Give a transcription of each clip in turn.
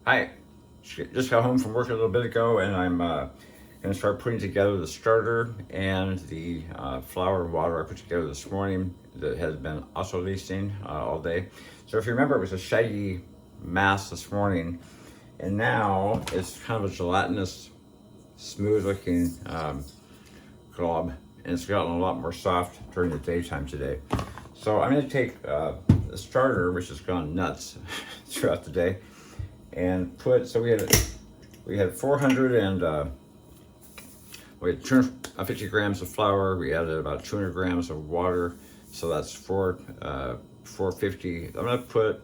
Hi, just got home from work a little bit ago, and I'm going to start putting together the starter and the flour and water I put together this morning that has been also leasing all day. So if you remember, it was a shaggy mass this morning, and now it's kind of a gelatinous, smooth looking glob, and it's gotten a lot more soft during the daytime today. So I'm going to take the starter, which has gone nuts throughout the day, and put, so we had 400 and we had 250 grams of flour. We added about 200 grams of water, so that's 450. I'm gonna put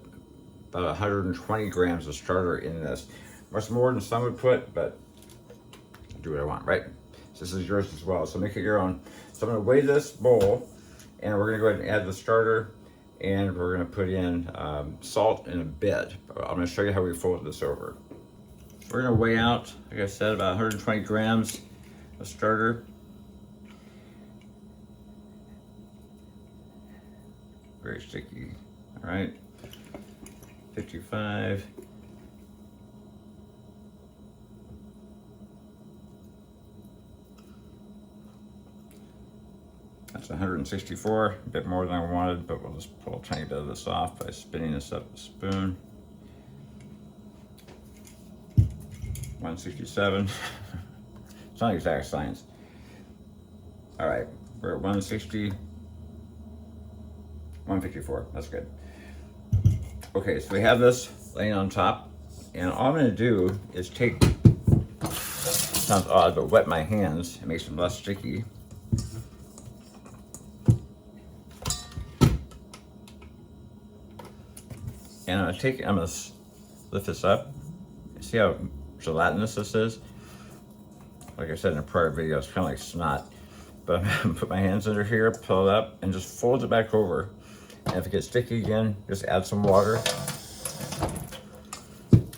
about 120 grams of starter in this. Much more than some would put, but I'll do what I want, right? So this is yours as well, so make it your own. So I'm gonna weigh this bowl, and we're gonna go ahead and add the starter, and we're gonna put in salt in a bit. I'm gonna show you how we fold this over. We're gonna weigh out, like I said, about 120 grams of starter. Very sticky, all right. 55. That's 164, a bit more than I wanted, but we'll just pull a tiny bit of this off by spinning this up with a spoon. 167. It's not exact science. All right, we're at 160, 154, that's good. Okay, so we have this laying on top, and all I'm gonna do is take, sounds odd, but wet my hands. It makes them less sticky. And I'm gonna lift this up. See how gelatinous this is? Like I said in a prior video, it's kind of like snot. But I'm gonna put my hands under here, pull it up, and just fold it back over. And if it gets sticky again, just add some water.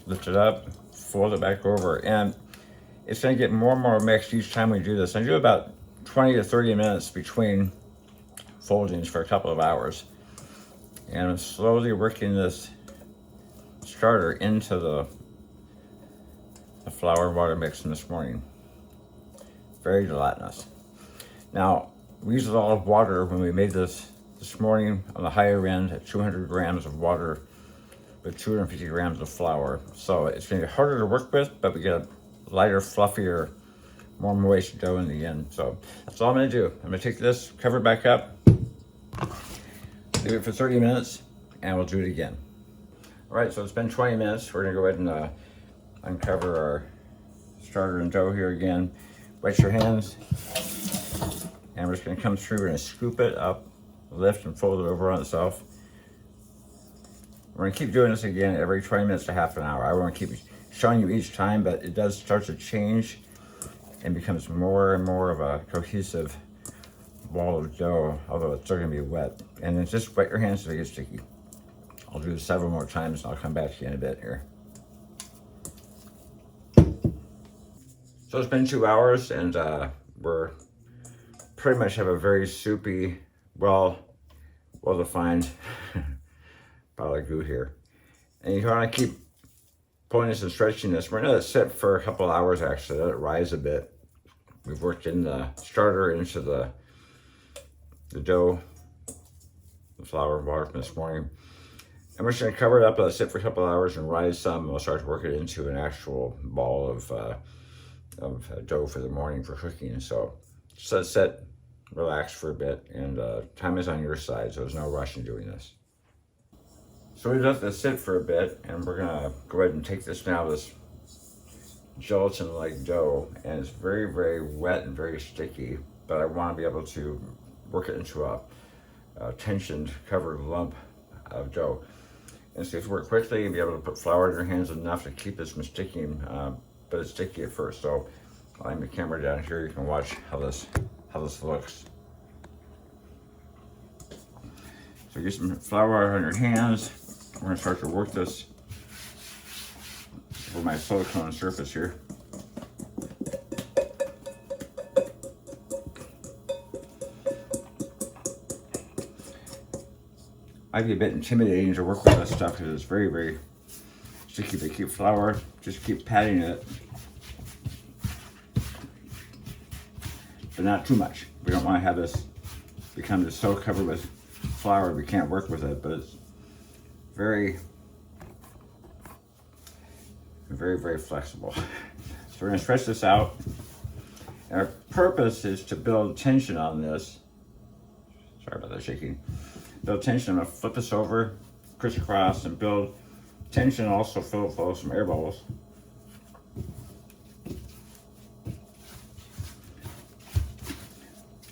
Lift it up, fold it back over. And it's gonna get more and more mixed each time we do this. I do about 20 to 30 minutes between foldings for a couple of hours. And I'm slowly working this starter into the flour and water mix in this morning. Very gelatinous. Now, we used a lot of water when we made this morning on the higher end at 200 grams of water with 250 grams of flour. So it's gonna be harder to work with, but we get a lighter, fluffier, more moist dough in the end. So that's all I'm gonna do. I'm gonna take this, cover it back up, leave it for 30 minutes, and we'll do it again. All right, so it's been 20 minutes. We're gonna go ahead and uncover our starter and dough here again. Wet your hands, and we're just gonna come through and scoop it up, lift and fold it over on itself. We're gonna keep doing this again every 20 minutes to half an hour. I won't keep showing you each time, but it does start to change and becomes more and more of a cohesive ball of dough, although it's still gonna be wet. And then just wet your hands so they get sticky. I'll do this several more times, and I'll come back to you in a bit here. So it's been 2 hours, and we're pretty much have a very soupy, well-defined pile of goo here. And you want to keep pulling this and stretching this. We're gonna let it sit for a couple of hours, actually, let it rise a bit. We've worked in the starter into the dough, the flour and water from this morning. And we're just gonna cover it up, let it sit for a couple of hours and rise some, and we'll start to work it into an actual ball of dough for the morning for cooking. So just let it sit, relax for a bit, and time is on your side, so there's no rush in doing this. So we let this sit for a bit, and we're gonna go ahead and take this now, this gelatin-like dough, and it's very, very wet and very sticky, but I wanna be able to work it into a tensioned, covered lump of dough. And so you have to work quickly and be able to put flour in your hands enough to keep this from sticking, but it's sticky at first. So I'll aim the camera down here. You can watch how this looks. So get some flour on your hands. We're gonna start to work this over my silicone surface here. Might be a bit intimidating to work with this stuff because it's very, very to keep flour, just keep patting it, but not too much. We don't want to have this become just so covered with flour we can't work with it, but it's very, very flexible. So we're going to stretch this out. And our purpose is to build tension on this. Sorry about that shaking. Build tension. I'm going to flip this over, crisscross, and build tension. Also flow some air bubbles.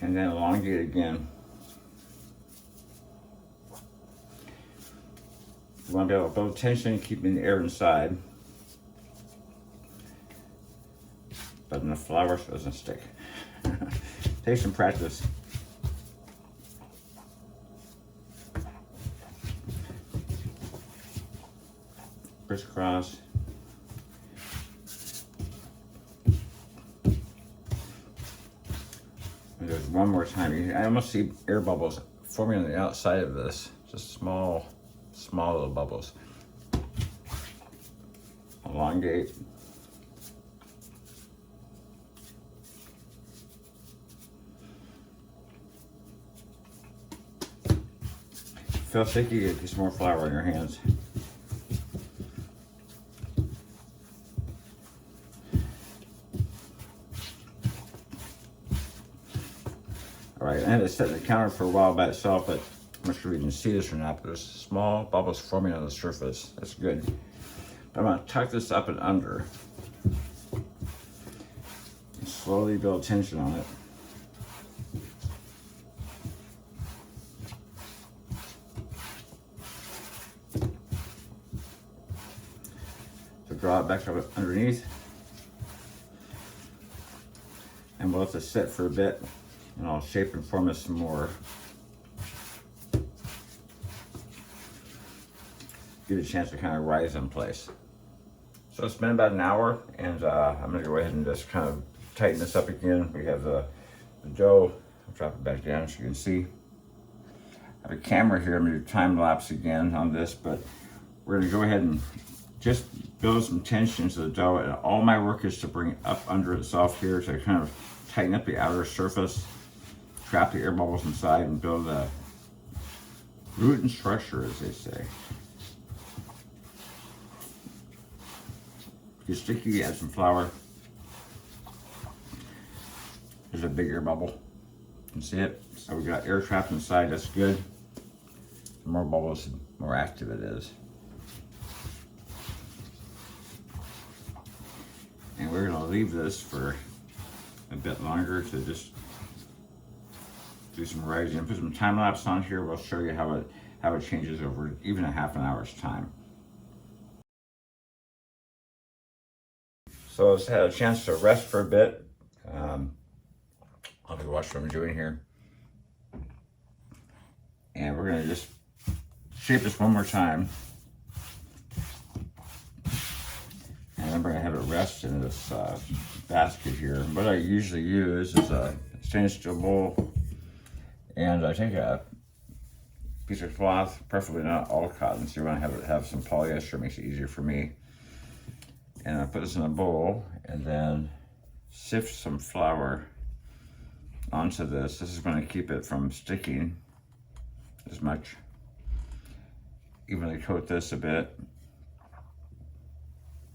And then elongate again. You want to be able to build tension, keeping the air inside, but then the flour doesn't stick. Take some practice. Crisscross. And there's one more time. I almost see air bubbles forming on the outside of this. Just small little bubbles. Elongate. Feel sticky, get some more flour in your hands. All right, I had to set the counter for a while by itself, but I'm not sure if you can see this or not, but there's small bubbles forming on the surface. That's good. But I'm gonna tuck this up and under. And slowly build tension on it. So draw it back up underneath. And we'll let this sit for a bit, and I'll shape and form it some more. Give it a chance to kind of rise in place. So it's been about an hour, and I'm gonna go ahead and just kind of tighten this up again. We have the dough. I'll drop it back down so you can see. I have a camera here. I'm gonna do time lapse again on this, but we're gonna go ahead and just build some tension to the dough, and all my work is to bring it up under itself here to kind of tighten up the outer surface, trap the air bubbles inside, and build a root and structure, as they say. If you're sticky, add some flour. There's a big air bubble. You can see it. So we got air trapped inside, that's good. The more bubbles, the more active it is. And we're gonna leave this for a bit longer to just do some rising and put some time lapse on here. We'll show you how it changes over even a half an hour's time. So it's had a chance to rest for a bit. I'll be watching what I'm doing here. And we're gonna just shape this one more time. And then we're gonna have it rest in this basket here. What I usually use is a stainless steel bowl, and I take a piece of cloth, preferably not all cotton, so you want to have some polyester, makes it easier for me. And I put this in a bowl, and then sift some flour onto this. This is going to keep it from sticking as much. Evenly coat this a bit.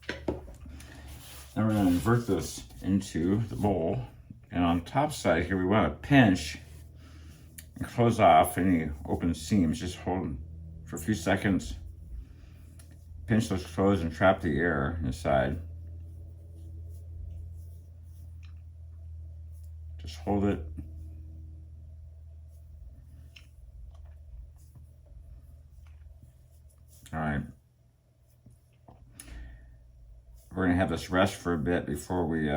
Then we're going to invert this into the bowl, and on top side here we want to pinch and close off any open seams. Just hold for a few seconds, pinch those closed and trap the air inside. Just hold it. All right. We're gonna have this rest for a bit before we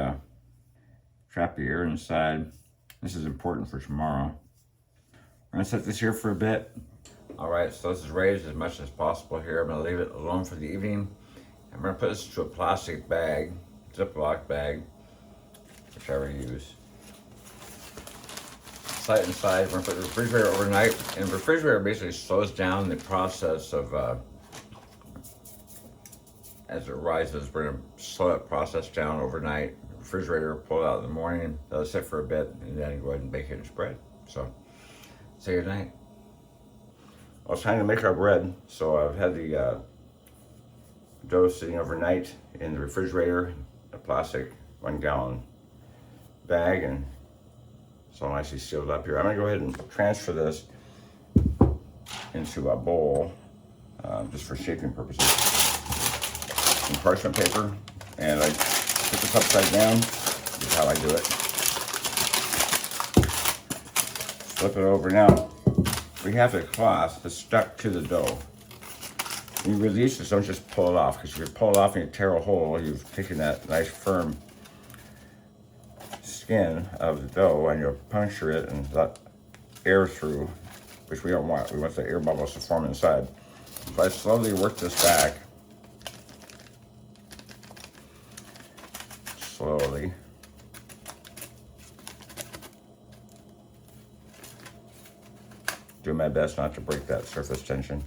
trap the air inside. This is important for tomorrow. We're gonna set this here for a bit. All right, so this is raised as much as possible here. I'm gonna leave it alone for the evening. I'm gonna put this into a plastic bag, Ziploc bag, whichever you use. Set it inside. We're gonna put it in the refrigerator overnight. And the refrigerator basically slows down the process of as it rises, we're gonna slow that process down overnight. Refrigerator, pull it out in the morning, let it sit for a bit, and then go ahead and bake it into bread. So, say goodnight. Well, it's time to make our bread. So I've had the dough sitting overnight in the refrigerator, a plastic 1 gallon bag, and it's all nicely sealed up here. I'm gonna go ahead and transfer this into a bowl, just for shaping purposes. Some parchment paper, and I put this upside down. This is how I do it. Flip it over. Now, we have a cloth that's stuck to the dough. When you release this, don't just pull it off, because if you pull it off and you tear a hole, you've taken that nice firm skin of the dough and you'll puncture it and let air through, which we don't want. We want the air bubbles to form inside. So I slowly work this back. Slowly. Do my best not to break that surface tension.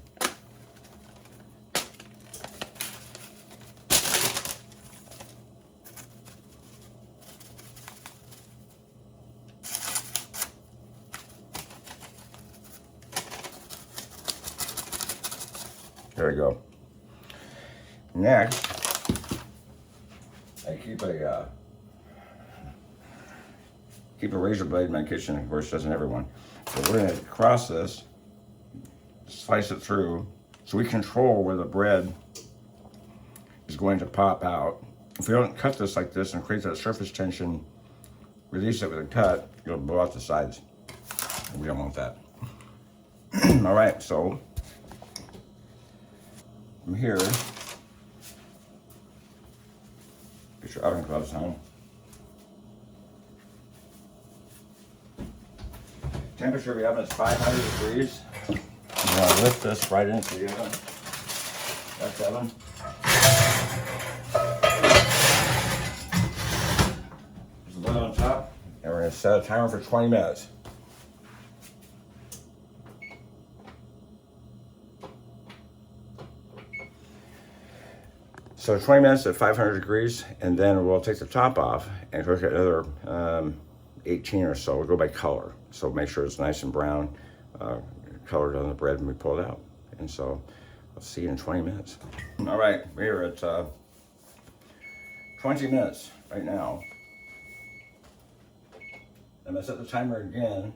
There we go. Next, I keep a razor blade in my kitchen. Of course, doesn't everyone. So we're going to cross this, slice it through, so we control where the bread is going to pop out. If we don't cut this like this and create that surface tension, release it with a cut, you'll blow out the sides. We don't want that. All right, so from here, get your oven gloves on. Temperature of the oven is 500 degrees. I'm going to lift this right into the oven. That's the oven. There's a lid on top, and we're going to set a timer for 20 minutes. So 20 minutes at 500 degrees, and then we'll take the top off and cook it another 18 or so. We'll go by color. So make sure it's nice and brown, colored on the bread when we pull it out. And so I'll see you in 20 minutes. All right, we're at 20 minutes right now. I'm gonna set the timer again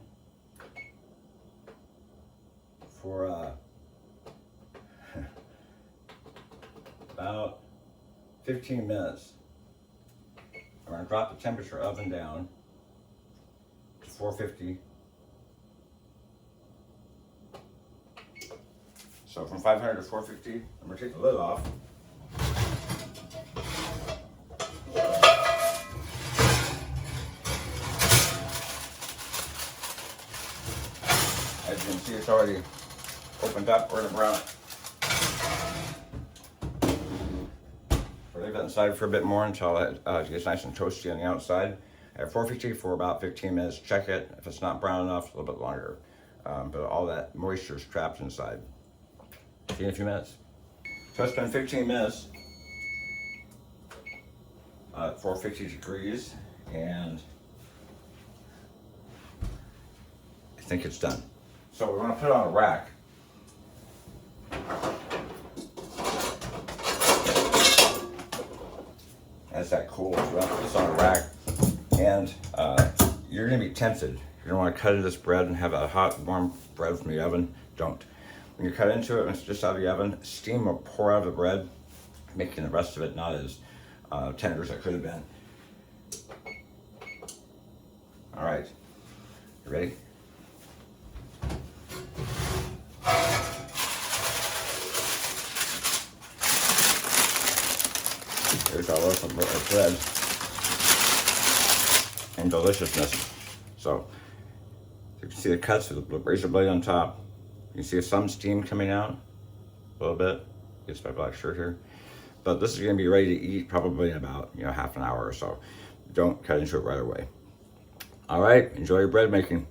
for about 15 minutes. I'm gonna drop the temperature oven down to 450. So from 500 to 450, I'm gonna take the lid off. As you can see, it's already opened up. We're gonna brown it. We'll leave that inside for a bit more until it gets nice and toasty on the outside. At 450 for about 15 minutes. Check it. If it's not brown enough, a little bit longer. But all that moisture is trapped inside. See you in a few minutes. So it's been 15 minutes at 450 degrees, and I think it's done. So we're gonna put it on a rack. As that cools, we're gonna put this on a rack, and you're gonna be tempted. You're gonna wanna cut into this bread and have a hot, warm bread from the oven. Don't. When you cut into it and it's just out of the oven, steam will pour out of the bread, making the rest of it not as tender as it could have been. All right, you ready? Here's our loaf of bread and deliciousness. So you can see the cuts with the razor blade on top. You can see some steam coming out a little bit. Gets my black shirt here. But this is gonna be ready to eat probably in about half an hour or so. Don't cut into it right away. All right, enjoy your bread making.